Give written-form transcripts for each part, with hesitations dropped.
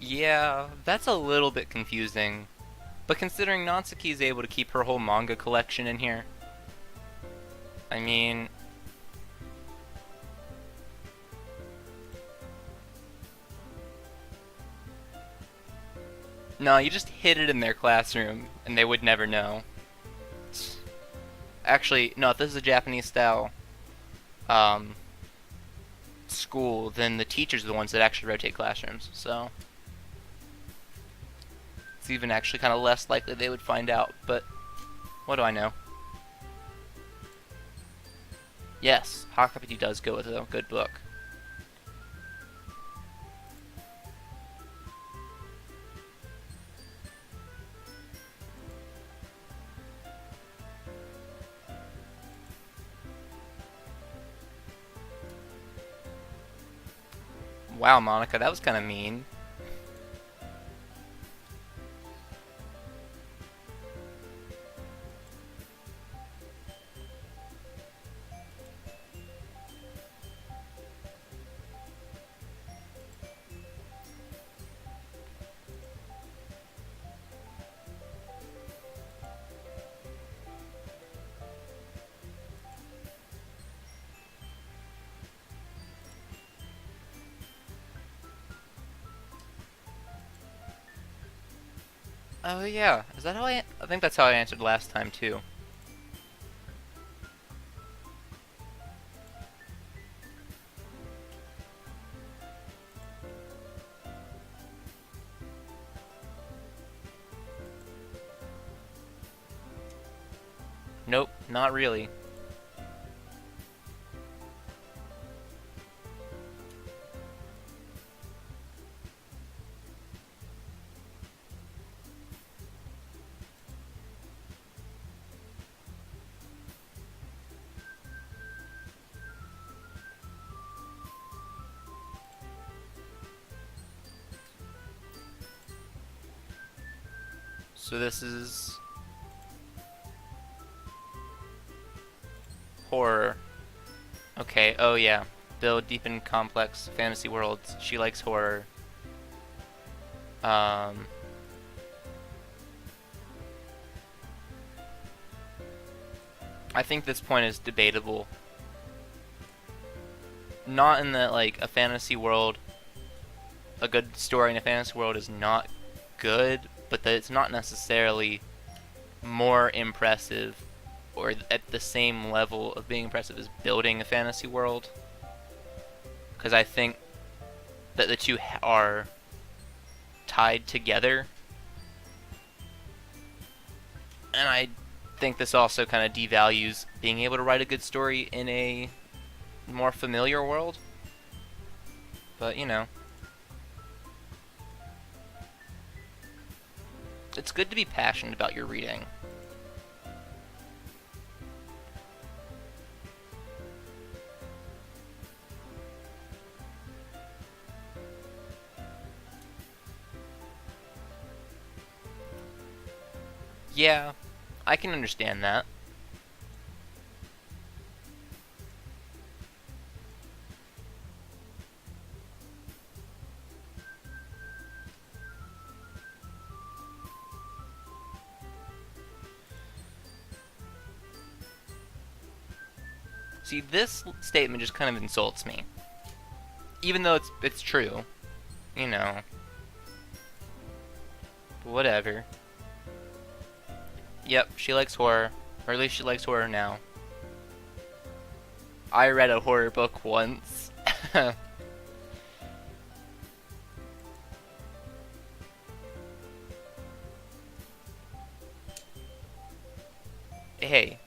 Yeah, that's a little bit confusing. But considering Natsuki is able to keep her whole manga collection in here, I mean, no, you just hid it in their classroom and they would never know. Actually, no, if this is a Japanese style um, school, then the teachers are the ones that actually rotate classrooms. So it's even actually kind of less likely they would find out. But what do I know? Yes, Hakapiti does go with a good book. Wow, Monica, that was kind of mean. Oh yeah, is that how I think that's how I answered last time too. Nope, not really. So this is horror. Okay, oh yeah. Build deep and complex fantasy worlds. She likes horror. Um, I think this point is debatable. Not in that, like, a fantasy world, a good story in a fantasy world is not good, but that it's not necessarily more impressive or at the same level of being impressive as building a fantasy world. Because I think that the two are tied together. And I think this also kind of devalues being able to write a good story in a more familiar world. But, you know. It's good to be passionate about your reading. Yeah, I can understand that. See, this statement just kind of insults me. Even though it's true. You know. Whatever. Yep, she likes horror. Or at least she likes horror now. I read a horror book once. Hey,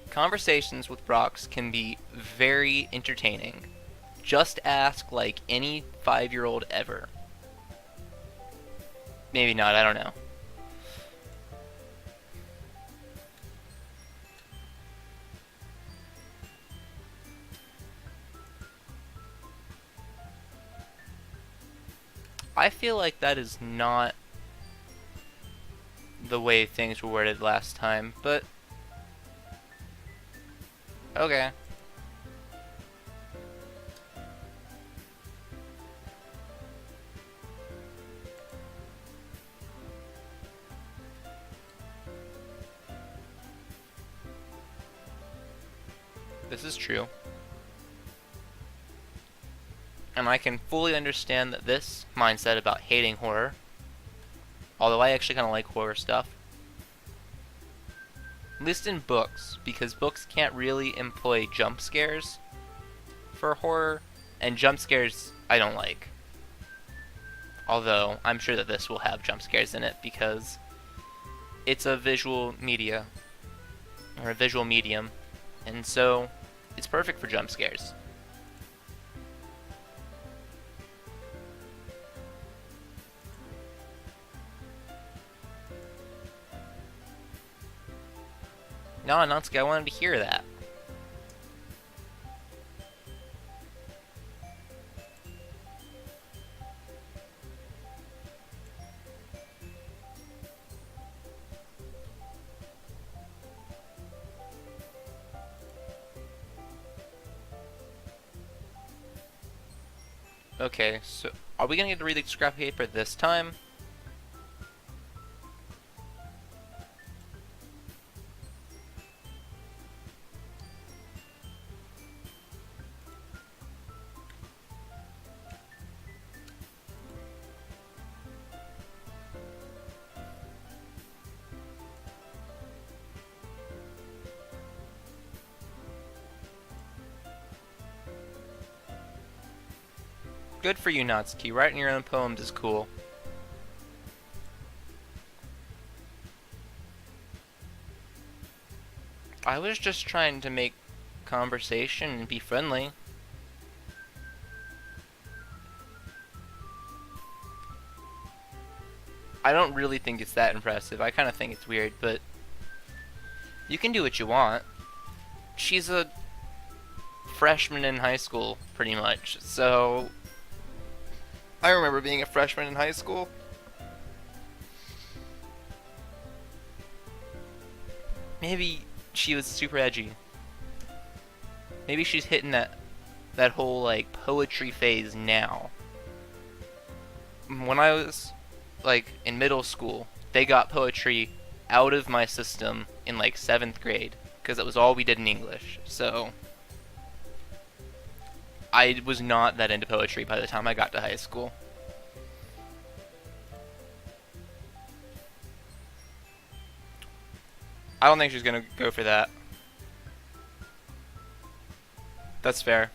conversations with Brox can be very entertaining. Just ask, like, any 5-year-old ever. Maybe not, I don't know. I feel like that is not the way things were worded last time, but okay. This is true. And I can fully understand that this mindset about hating horror, although I actually kind of like horror stuff, at least in books, because books can't really employ jump scares for horror, and jump scares I don't like. Although, I'm sure that this will have jump scares in it because it's a visual media, or a visual medium, and so it's perfect for jump scares. No, Natsuki, I wanted to hear that. Okay, so are we gonna get to read the scrap paper this time? Good for you, Natsuki. Writing your own poems is cool. I was just trying to make conversation and be friendly. I don't really think it's that impressive. I kind of think it's weird, but you can do what you want. She's a freshman in high school, pretty much, so I remember being a freshman in high school. Maybe she was super edgy. Maybe she's hitting that whole like poetry phase now. When I was like in middle school, they got poetry out of my system in like 7th grade because that was all we did in English. So I was not that into poetry by the time I got to high school. I don't think she's gonna go for that. That's fair.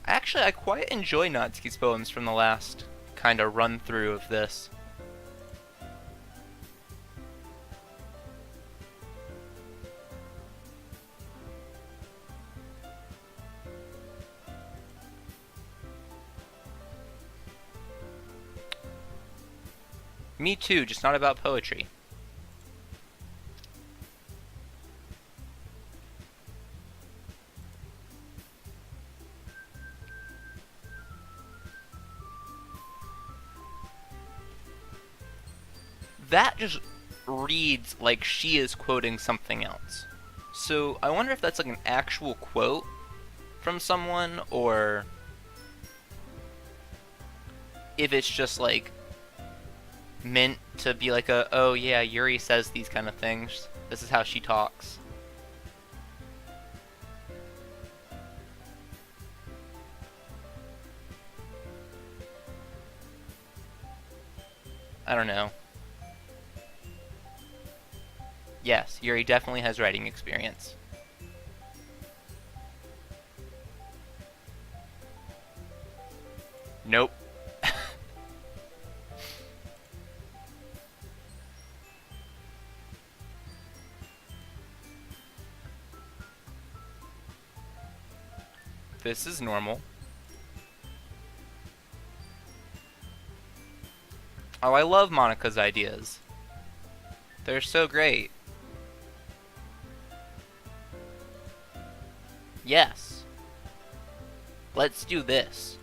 Actually, I quite enjoy Natsuki's poems from the last kind of run through of this. Me too, just not about poetry. That just reads like she is quoting something else. So I wonder if that's like an actual quote from someone, or if it's just like meant to be like a, oh yeah, Yuri says these kind of things. This is how she talks. I don't know. Yes, Yuri definitely has writing experience. Nope. This is normal. Oh, I love Monika's ideas. They're so great. Yes. Let's do this.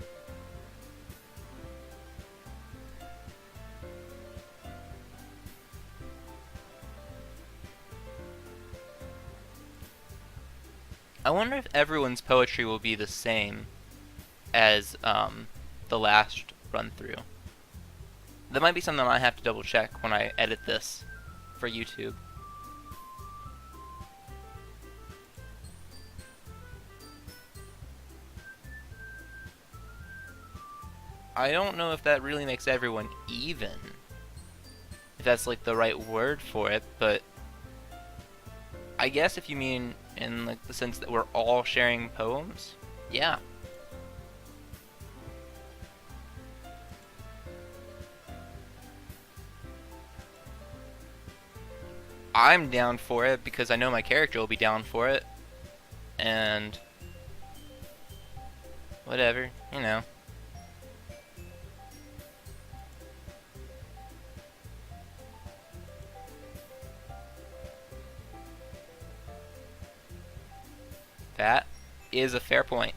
I wonder if everyone's poetry will be the same as the last run through. That might be something I have to double check when I edit this for YouTube. I don't know if that really makes everyone even. If that's like the right word for it, but I guess if you mean in like the sense that we're all sharing poems, yeah. I'm down for it because I know my character will be down for it, and whatever, you know. That is a fair point.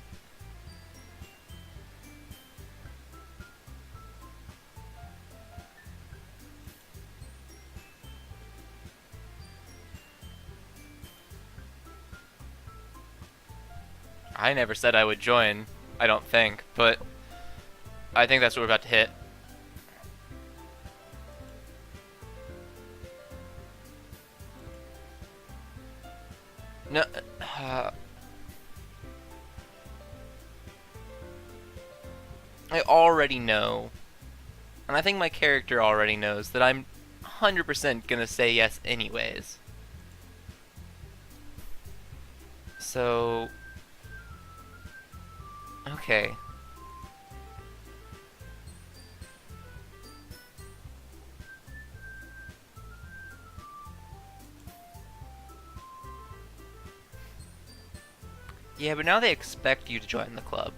I never said I would join, I don't think, but I think that's what we're about to hit. No, I already know, and I think my character already knows, that I'm 100% gonna say yes anyways. So, okay. Yeah, but now they expect you to join the club.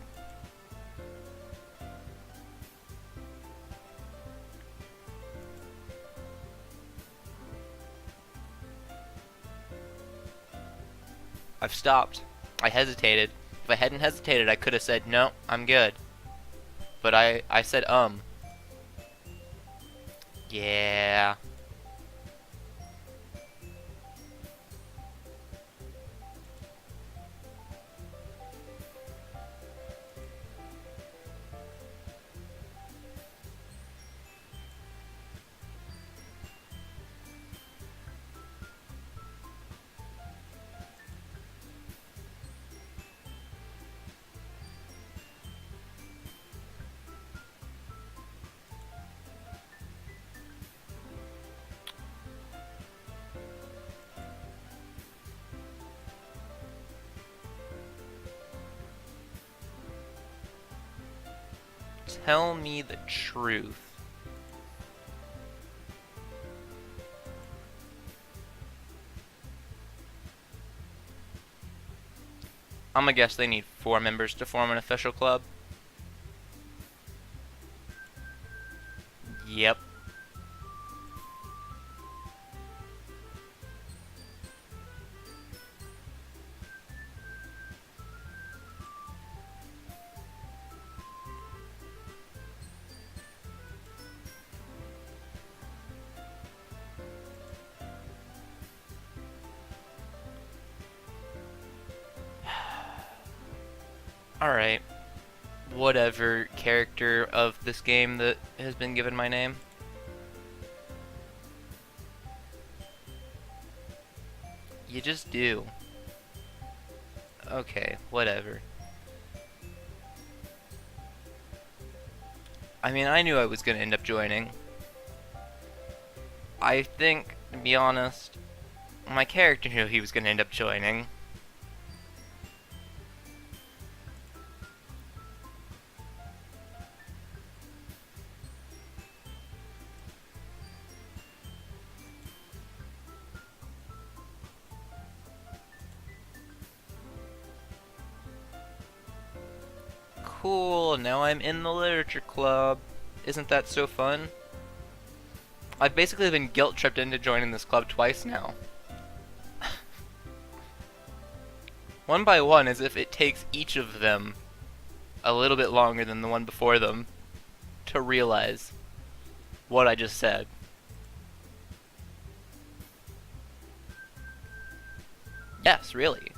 I've stopped. I hesitated. If I hadn't hesitated, I could have said, no, I'm good. But I said, Yeah. Tell me the truth. I'm gonna guess they need 4 members to form an official club. Yep. Alright. Whatever character of this game that has been given my name. You just do. Okay, whatever. I mean, I knew I was gonna end up joining. I think, to be honest, my character knew he was gonna end up joining. Cool, now I'm in the literature club. Isn't that so fun? I've basically been guilt-tripped into joining this club twice now. One by one, as if it takes each of them a little bit longer than the one before them to realize what I just said. Yes, really.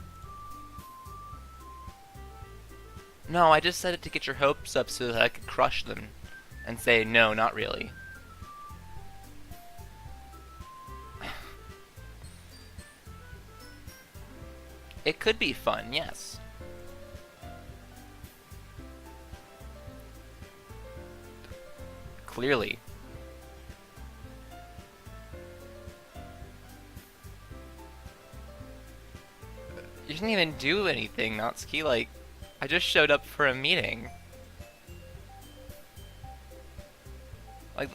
No, I just said it to get your hopes up so that I could crush them and say, no, not really. It could be fun, yes. Clearly. You didn't even do anything, Natsuki. Like, I just showed up for a meeting. Like,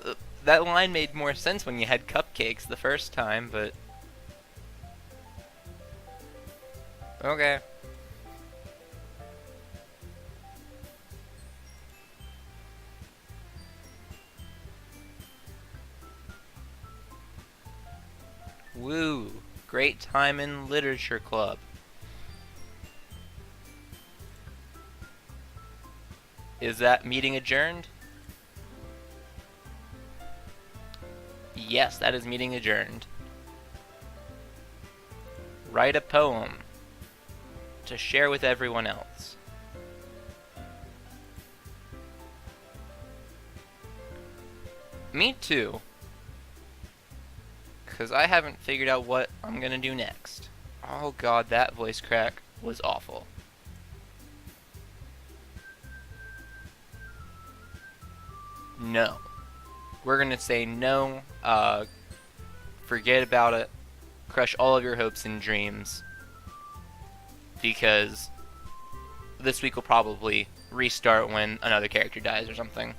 that line made more sense when you had cupcakes the first time, but... Okay. Woo! Great time in literature club. Is that meeting adjourned? Yes, that is meeting adjourned. Write a poem to share with everyone else. Me too. Because I haven't figured out what I'm gonna do next. Oh god, that voice crack was awful. No. We're gonna say no, forget about it, crush all of your hopes and dreams, because this week will probably restart when another character dies or something.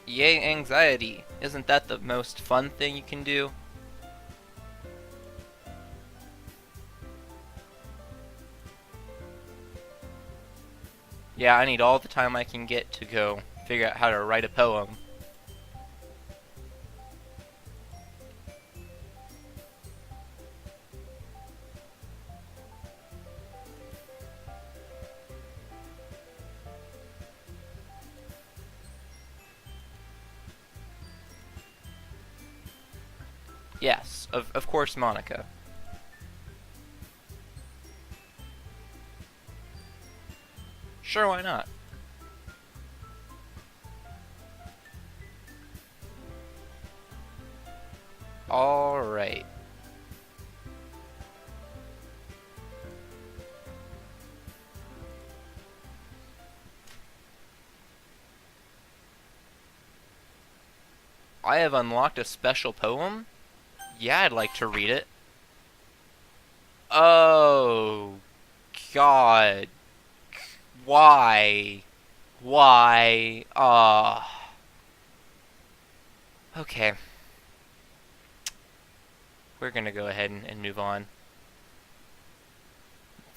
Yay, anxiety. Isn't that the most fun thing you can do? Yeah, I need all the time I can get to go figure out how to write a poem. Yes, of course, Monica. Sure, why not? Alright. I have unlocked a special poem? Yeah, I'd like to read it. Oh, God. Why? Why? Okay. We're gonna go ahead and move on.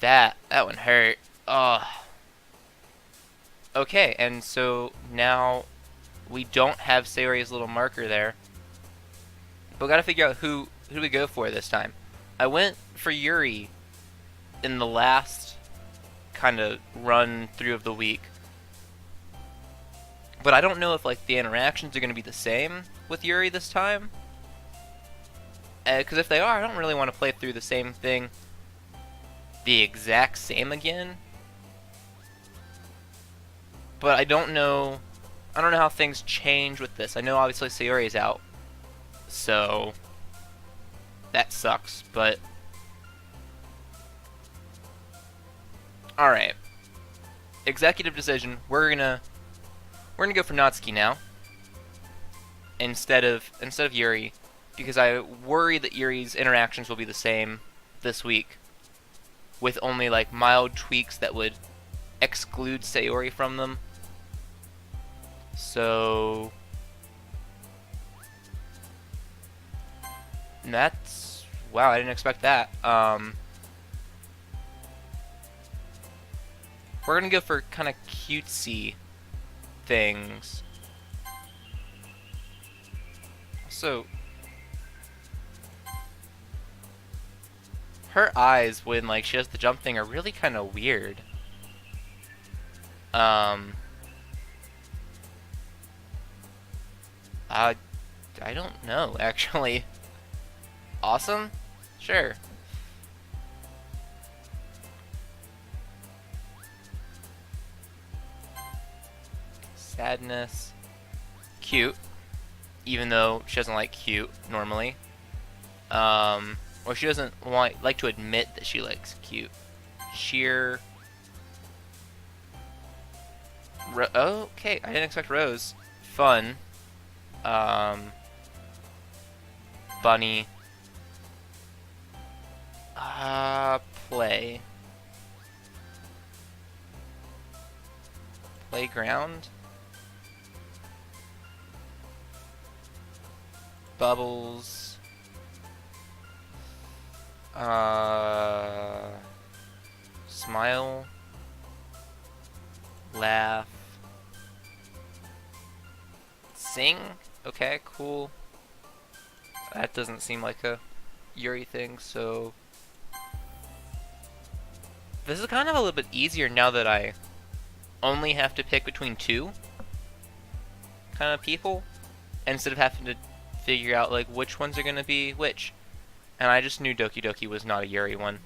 That one hurt. Okay, and so now we don't have Sayori's little marker there. But we gotta figure out who do we go for this time. I went for Yuri in the last kind of run through of the week. But I don't know if like the interactions are going to be the same with Yuri this time. Because if they are, I don't really want to play through the same thing the exact same again. But I don't know how things change with this. I know obviously Sayori's out, so that sucks, but alright. Executive decision, we're gonna go for Natsuki now. Instead of Yuri, because I worry that Yuri's interactions will be the same this week, with only like mild tweaks that would exclude Sayori from them. So that's, wow, I didn't expect that. We're gonna go for kind of cutesy things. So her eyes when like she does the jump thing are really kind of weird. I don't know, actually. Awesome? Sure. Sadness. Cute. Even though she doesn't like cute, normally. Or she doesn't like to admit that she likes cute. Sheer. Okay, I didn't expect Rose. Fun. Bunny. Play. Playground. Bubbles. Smile. Laugh. Sing? Okay, cool. That doesn't seem like a Yuri thing, so... This is kind of a little bit easier now that I only have to pick between two kind of people, instead of having to figure out like which ones are gonna be which. And I just knew Doki Doki was not a Yuri one.